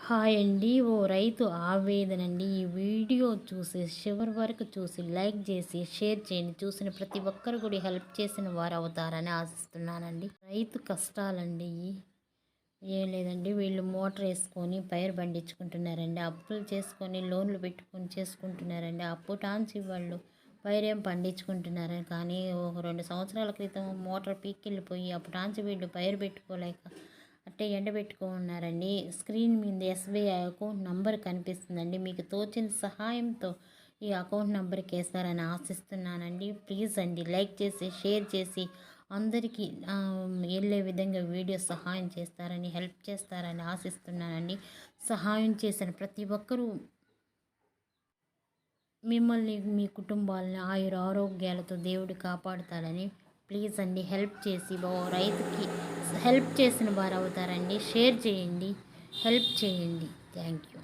Hi అండి. ఓ రైతు ఆవేదనండి. ఈ వీడియో చూసి చివరి వరకు చూసి లైక్ చేసి షేర్ చేయండి. చూసిన ప్రతి ఒక్కరు కూడా హెల్ప్ చేసిన వారు అవుతారని ఆశిస్తున్నానండి. రైతు కష్టాలండి. ఏం లేదండి, వీళ్ళు మోటార్ వేసుకొని పైరు పండించుకుంటున్నారండి. అప్పులు చేసుకొని లోన్లు పెట్టుకొని చేసుకుంటున్నారండి. అప్పుటాంచి వాళ్ళు పైరేం పండించుకుంటున్నారని, కానీ ఒక 2 సంవత్సరాల క్రితం మోటార్ పీక్కెళ్ళిపోయి అప్పుటాంచి వీళ్ళు పైరు పెట్టుకోలేక అట్టే ఎండబెట్టుకున్నారండి. స్క్రీన్ మీద ఎస్బీఐ అకౌంట్ నంబర్ కనిపిస్తుందండి. మీకు తోచిన సహాయంతో ఈ అకౌంట్ నెంబర్కి వేస్తారని ఆశిస్తున్నానండి. ప్లీజ్ అండి, లైక్ చేసి షేర్ చేసి అందరికీ వెళ్ళే విధంగా వీడియో సహాయం చేస్తారని, హెల్ప్ చేస్తారని ఆశిస్తున్నానండి. సహాయం చేసిన ప్రతి ఒక్కరూ మిమ్మల్ని, మీ కుటుంబాలని ఆయురారోగ్యాలతో దేవుడు కాపాడుతాడని ప్లీజ్ అండి, హెల్ప్ చేసి రైతుకి హెల్ప్ చేసిన వారు అవుతారండి. షేర్ చేయండి, హెల్ప్ చేయండి. Thank you.